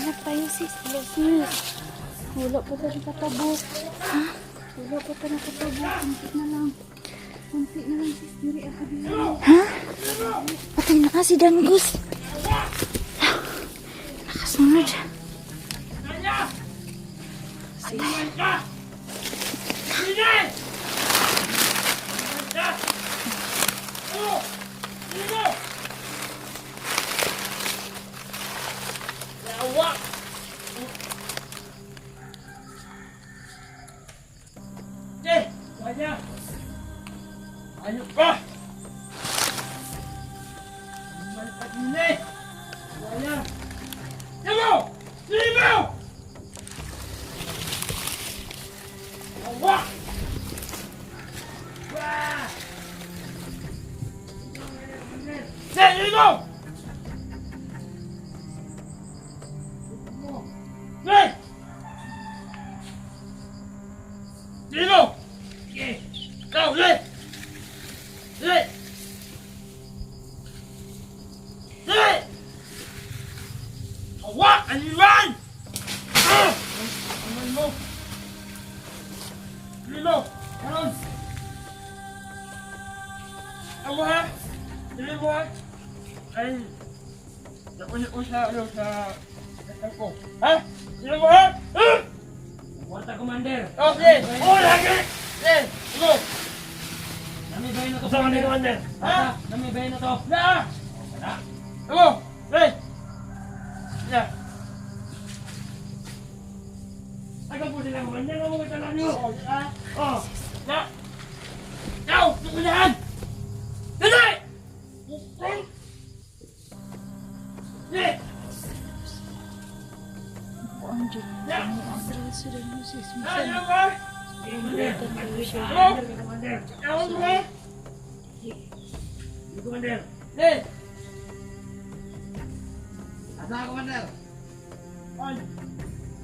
Hanap tayo sis. Sis. Wala pa tayo nakatabo. Ha? Wala pa tayo nakatabo. Kunti na lang sis. Diri ako dito. Ha? Patay na ka si Dangus. Nakasunod. Patay. Ayun pa! Balikat nila eh! Wala! Yago! Sino! Awa! Wah! Sino! Hey! Sino! Kau, Lê! Lê! Lê! Hawak! Anh Ivan! Anh mo! Lilo! Aron! Ako ha? Dili mo ha? Ay... Nakulit ko sa... ano sa... ko. Ha? Dili mo ha? Warta Commander. Okay! Oh, lagi! Eh! Go! Namibayin na to. Kasama ni Commander! Ha? Namibayin na to. Na! Ako! Hey! Ya! Tagal po sila Commander! Ano mo italan nyo? Oh! Na! Ikaw! Tukulaan! Dali! Dali! Ang dyan. Ang atraso rin mo sis. Ay, Minsan. ano ba? Commander. Ano? Commander. Ako ba? Commander. Hey! Asa ka, Commander? Ay!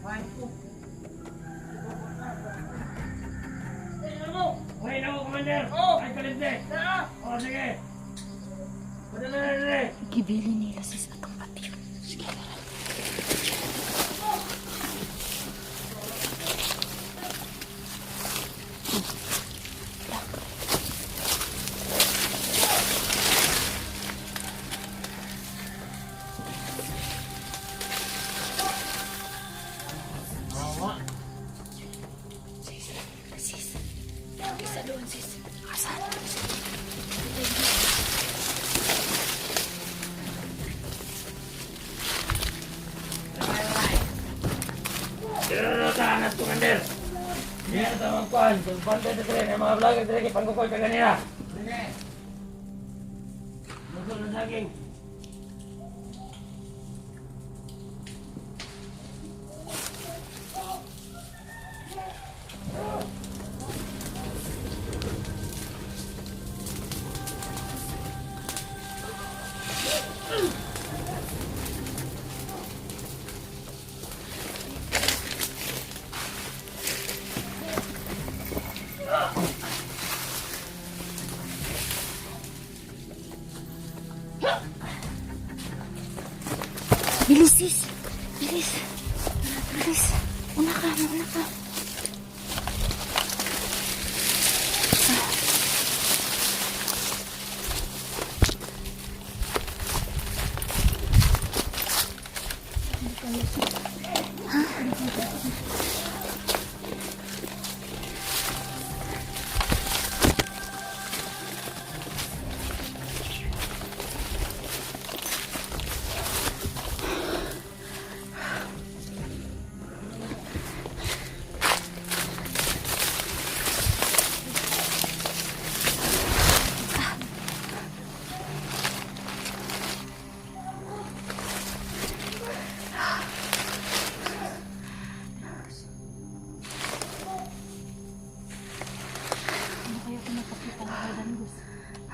Fine. Hey, ano? Okay na ako, Commander. Oh. Ay, kalinte. Na! O, sige. Padala na rin eh. Gibili nila sis atong pati. Sige. Sis. Isa doon sis. Asan? Pero na sa anak, Commander. Hindi na sa mga kuhan. Kung pantay na sila, yung mga vlogger sila, pangkukol ka kanina. Sige. Luto ng saging. Bilis sis. Bilis. Bilis. Una ka. Una ka.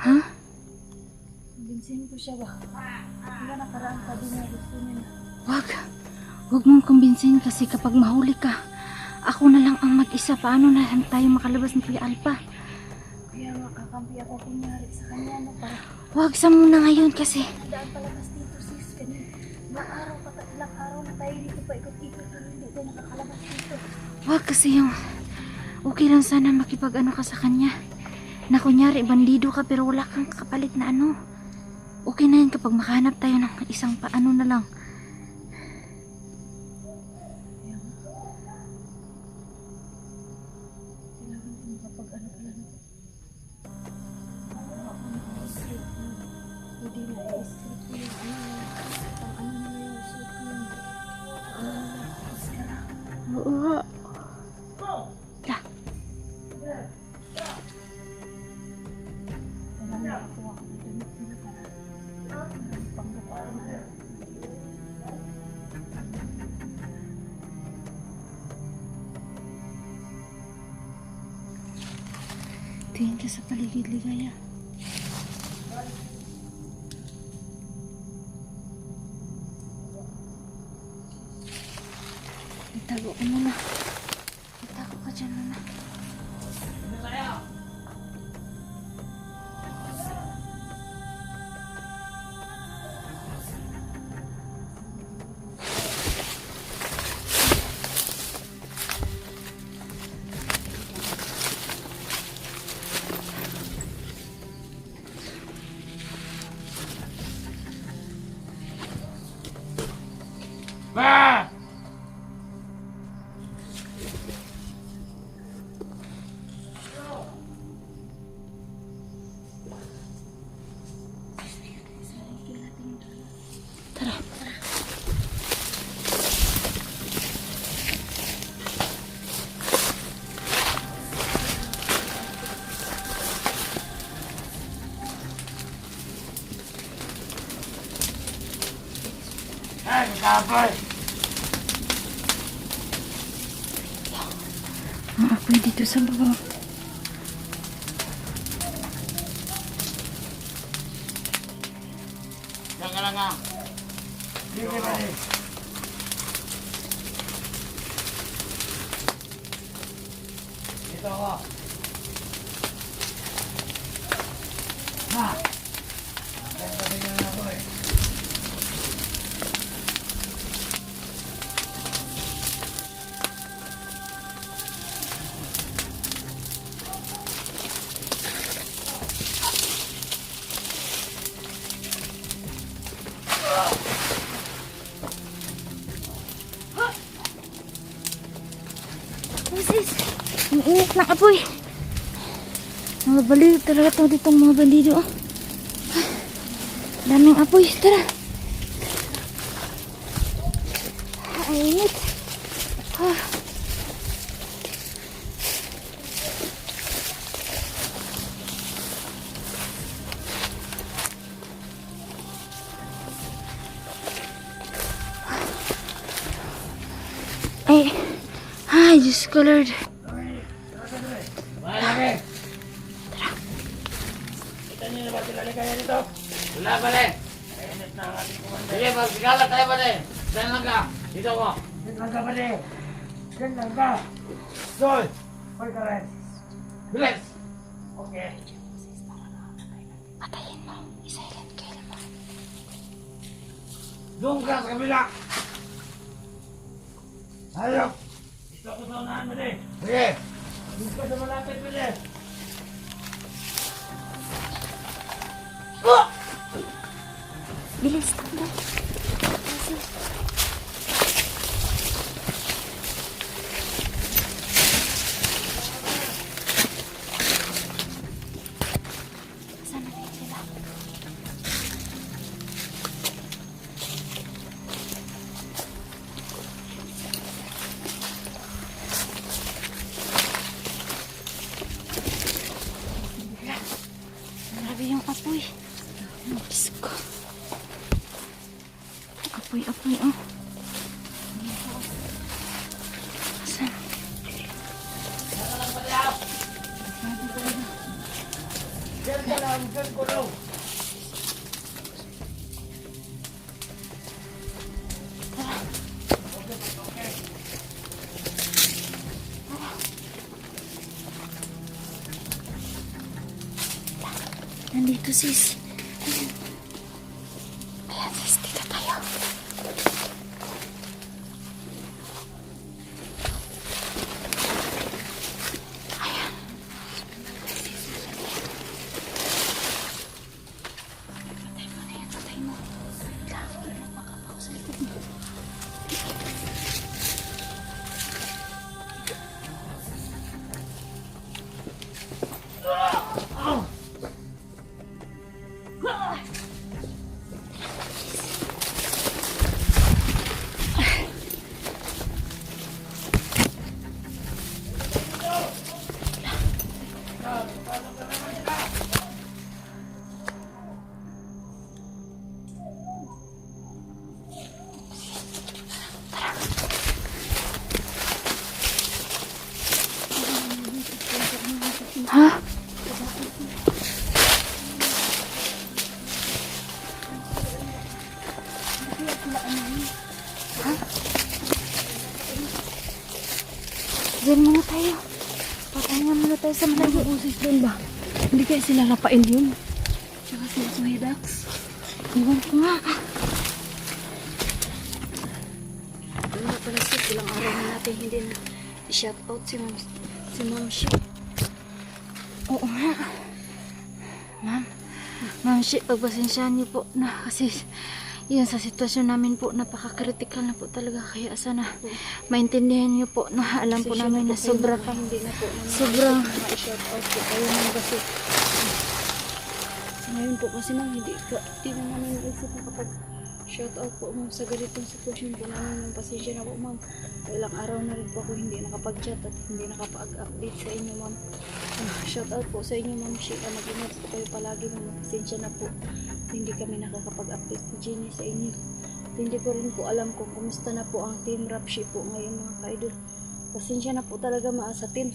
Ha? Kumbinsihin ko siya ba? Wala nakaraan pa din na gusto niya. Wag. Wag mong kumbinsin kasi kapag mahuli ka, ako na lang ang mag-isa. Paano na lang tayo makalabas ng Kuya Alpa? Kaya nga kakampi ako kunyari sa kanya na para Wag sa muna ngayon kasi. daan palakas dito sis. Kanina, maaraw pa Ilang araw na tayo dito pa ikot-ikot pero hindi tayo nakakalabas dito. Wag kasi yung okay lang sana makipag-ano ka sa kanya. Na kunyari, bandido ka pero wala kang kapalit na ano. Okay na yun kapag makahanap tayo ng isang paano na lang. Kailangan ko makapag-ano talaga. Wala akong naka-escape na. Hindi na i-escape ko yung ano. Pang ano na yung suit ko yung ano na maskara. Oo nga. Kailangan makakuha ko ng damit nila para panggapaan na. Tingin ka sa paligid, Ligaya. Itago ko muna. Itago ka dyan muna. Ma! Tara. Ay, kapay! Ang apoy dito sa baba. Diyan ka lang nga. Sige ba rin? Dito ako. Ma! Diyan ka rin lang ako eh. Sis, ang init ng apoy. Mga baliw talaga to ditong mga bandido. Oh. Daming apoy. Tara. Ang init. Ah. Ay, Diyos ko Lord. Malaki! Kita niyo na ba sila Ligaya dito? Wala ba rin? Mainit na ang ating kumanda. Sige, magsigala tayo ba rin? Diyan lang ka. Dito ko. Diyan lang ka ba rin? Diyan lang ka. Sol! Hoy ka rin. Bilis! Okay. Patayin mo. I-silent kill mo. Doon ka sa kabila! Hayop! Dito ako sa unahan mo din. Sige! Doon ka sa malapit mo din. Bilis, takbo. Saan na sila? Grabe yung apoy. Diyos ko. Apoy, oh. Saan? Diyan ka lang, diyan ko lang. Nandito sis. Ayan sis, dito tayo. Diyan muna tayo. Patahinga muna tayo sa malayo. Sis doon ba? Hindi kaya sila Rafael yun. Tsaka sila Kuya Dax. Iwan ko nga. Ano nga pala sis, ilang araw na natin hindi na i-shout out si Ma'am Shi. Oo nga. Ma'am Shi, pagpasensyahan niyo po na kasi yun sa sitwasyon namin po napaka-critical na po talaga kaya sana maintindihan niyo po na alam po namin na sobra Hindi na po namin sobrang ma-shout out po kayo ma'am kasi ngayon po kasi ma'am hindi na namin naisip na kapag shout out po ma'am sa ganitong sitwasyon po namin ma'am. Pasensya na po ma'am. Ilang araw na rin po ako hindi nakapag-chat at hindi nakapag-update sa inyo ma'am. Shout out po sa inyo ma'am Shi. Mag-ingat po kayo palagi ma'am. Pasensya na po. Hindi kami nakakapag-update ni Jenny sa inyo. At hindi ko rin po alam kung kumusta na po ang Team Rapshi po ngayon mga ka-idol. Pasensya na po talaga sa Team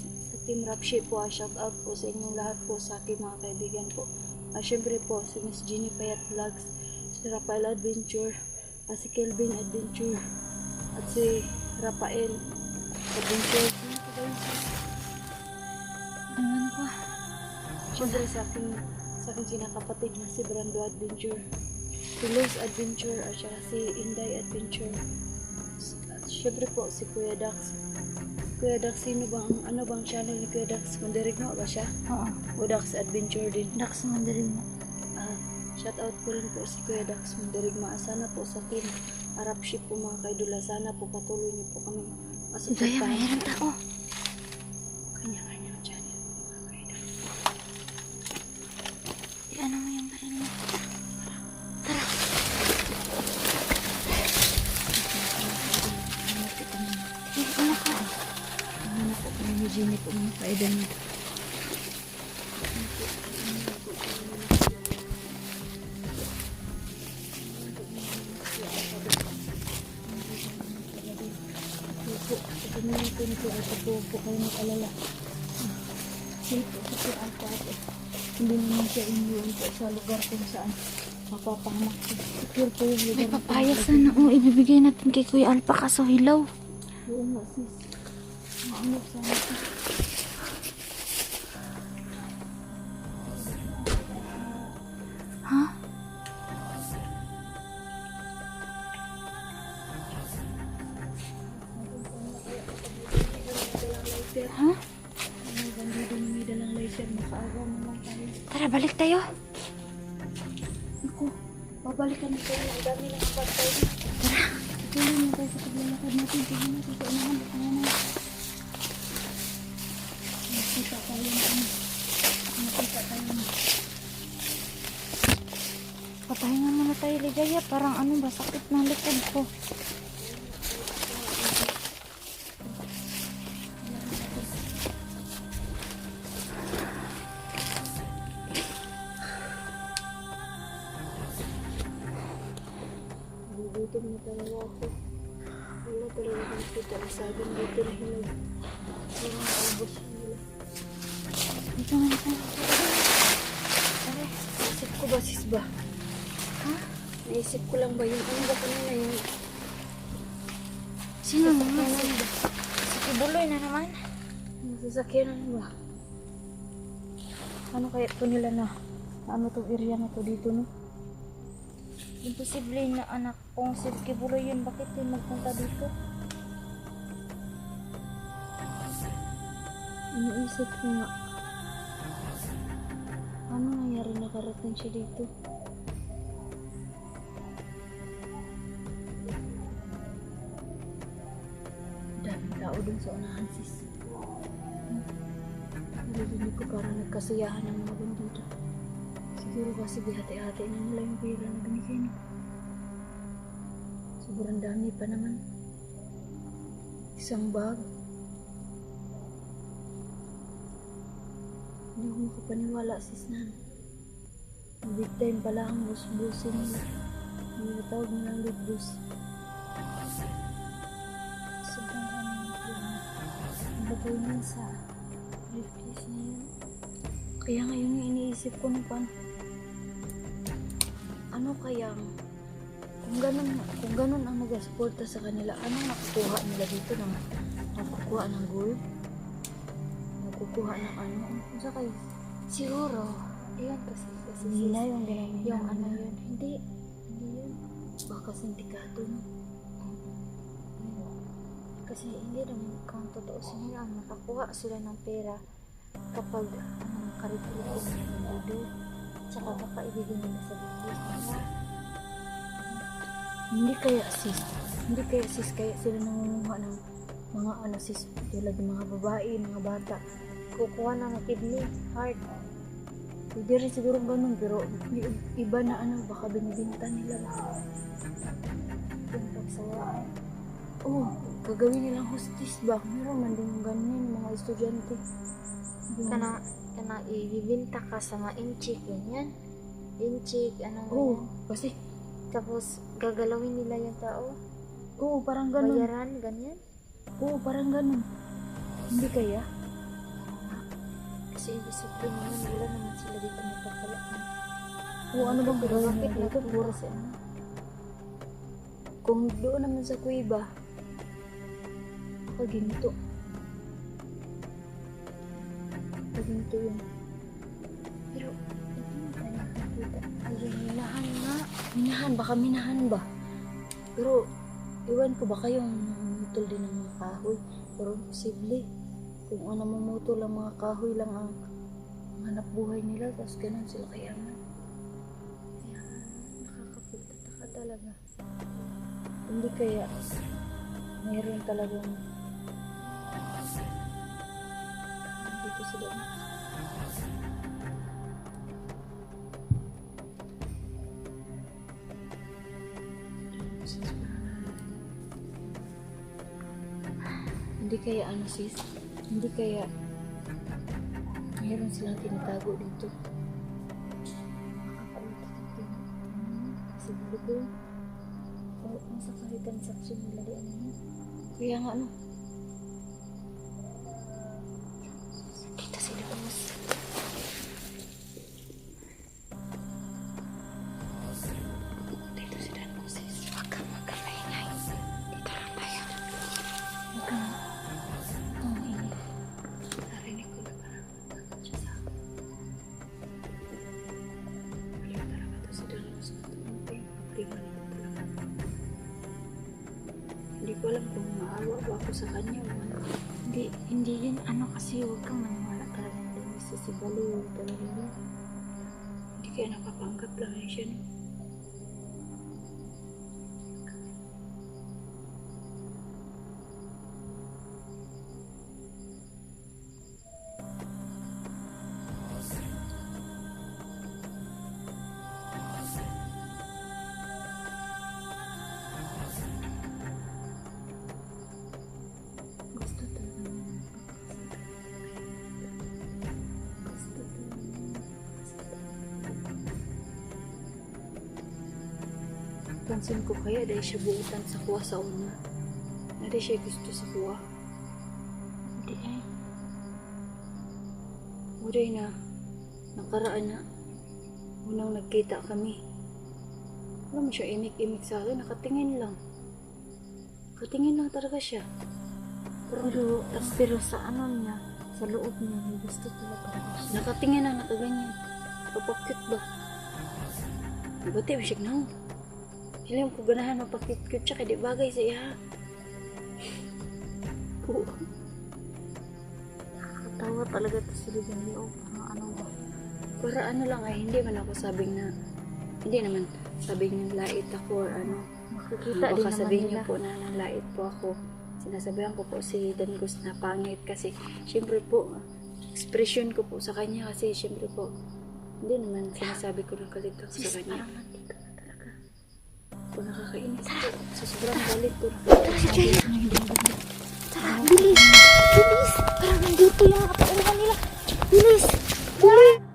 Rapshi po. Shout out po sa inyong lahat po sa aking mga kaibigan po. Syempre po si Miss Jenny Payat Vlogs, si Rafael Adventure, si Kelvin Adventure, at si Rafael Adventure. Sino po ba yun sis? naman po. Syempre sa aking kinakapatid na si Brando Adventure, si Luz Adventure, at saka si Inday Adventure. At syempre po si Kuya Dax. Kuya Dax, ano bang channel ni Kuya Dax? Mandirigno ba siya? Oo. O Dax Adventure din. Dax Mandarin na. Shout out po rin po si Kuya Dax Mandirigma. Sana po sa team Arapship po mga kaidula. Sana po patuloy niyo po kami Gaya, mayroon tao. Kanya-kanyang channel po mga kaidula. Ano mo yung baril mo? Ano ka? Ano po kami ni Jenny po mga kaidula. Po kayo mag-alala. Safe po kasi ang ate. Hindi naman siya iniwan po sa lugar kung saan mapapahamak po. Secure po yung lugar. May papayas na oo, ibibigay natin kay Kuya Alpa kaso hilaw. Oo nga sis. Mahanap sana sis. Ha? Ha? Ano bandido na may dalang lighter. Makaagaw mo lang tayo. Tara, balik tayo. Ako, babalikan na tayo. Ang dami ng kapatay. Tara. Tuloy mo tayo sa paglalakad natin. Tingnan natin sa unahan. Nakita tayo na nakita tayo na. Patahingan muna tayo, Ligaya. Parang ano ba, sakit ng likod ko. Gugutom na talaga ako. Wala talaga kang kita. Masagang dito na hilag. Parang naubos nila. Dito nga tayo. Aray, naisip ko ba sis ba? Ha? Naisip ko lang ba yung ano ba kanina yung Sino naman? sasakyanan ba? Si Kibuloy na naman. Yung sasakyanan ba? Ano kaya ito nila na ano tong area na to dito no? Imposible na anak kung si Kibuloy yun. Bakit yun magpunta dito? Iniisip ko nga. Ano nangyari nakarating siya dito? Daming tao dun sa unahan sis. Narinig ko parang nagkasiyahan ng mga bandido. Siguro kasi hati-hati na nila yung pera na binigay niya. Sobrang dami pa naman. Isang bag. Hindi ko makapaniwala sis na. Big time pala ang bus-busin nila. Hindi natawag nilang big bus. Sobrang dami ng pera. Nabagay niya sa briefcase na yun. Kaya ngayon yung iniisip ko na ano kayang kung ganun ang nag-suporta sa kanila, ano nakukuha nila dito ng nakukuha ng gold? kukuha ng ano. Kung sa kayo, Siguro. Iyan kasi hindi na yung ginamit. yung ano yun. Hindi yun. Baka sindikato no. Kasi hindi naman kung totoo sila nakakuha sila ng pera kapag karipulong ng lido. Tsaka baka ibigay nila sa business nila. Hindi kaya sis kaya sila nangunguha ng mga ano sis tulad ng mga babae, mga bata. Kukuha na ng kidney, heart. Pwede rin siguro ganun pero iba na ano baka binibinta nila ba. Yung pagsawaan. Oh, gagawin nilang hostis ba? Meron man din ganyan mga estudyante. Kana ibibinta ka sa mga inchik, ganyan. Inchik, ano Oh, yan. kasi Tapos gagalawin nila yung tao. oo parang ganun. Bayaran, ganyan. Oo, parang ganun. Hindi kaya? Kasi ibisipin naman, wala naman sila dito magpapalakan. Oo, ano bang gagawin Bakit nila dito? nagpura sa ano? Kung doon naman sa kuiba, ginto. Ginto yun. Pero, hindi tayo nakakita. Ayun, minahan nga. Minahan, baka minahan ba? Pero, iwan ko baka yung namumutol din ng mga kahoy. Pero, posible. Kung ano mamutol ang mga kahoy lang ang hanap buhay nila, tapos ganun sila kayaman. Kaya, nakakapagtataka talaga. Hindi kaya, mayroon talagang dito sila. Hindi kaya ano sis? Hindi kaya mayroon silang tinatago dito. Siguro ko, kung nasa kahitan section nila di ano yun. Kaya nga ano, Dito sila mas. Dito sila sis. Huwag kang magkamaingay. Dito lang tayo. huwag kang tumainit. Narinig ko na parang takot siya sa akin. Ayaw talaga to si Dalos na tumutay. Pabrigan ko talaga. Hindi ko alam kung maawa ba ako sa kanya o ano. Hindi yun ano kasi huwag kang maniwala talaga na din sa si Baliw talaga yun. Hindi kaya nakapanggap lang yan siya. No? Gusto talaga niya magpakasal. Gusto talaga niya magpakasal. Pansin ko kaya dahil siya buutan sa kuha sa una. Na dahil siya gusto sa kuha. Hindi eh. O dahil na nakaraan na unang nagkita kami. Wala mo siya imik-imik sa akin. Nakatingin lang. Nakatingin lang talaga siya. Pero sa ano niya, sa loob niya, may gusto talaga siya. Nakatingin lang, nakaganyan. Papakit ba? Bati ba siya na? Hilang ko ganahan mapakit-cute siya kaya di bagay sa iya. Oo. Nakakatawa talaga to si Liganyo. Parang ano ba? Para ano lang ay hindi man ako sabing na hindi naman sabing ng lait ako or ano. Makikita din Baka naman sabihin niyo nila. po na nanlait po ako. Sinasabihan ko po si Dangos na pangit kasi syempre po expression ko po sa kanya kasi syempre po hindi naman sinasabi ko ng kalitaw sa Sis, kanya. parang nandito na talaga. Kung nakakainis po sa sobrang galit ko. Tara, bilis! Bilis! Parang nandito yung mga pauhan nila. Bilis! Bilis!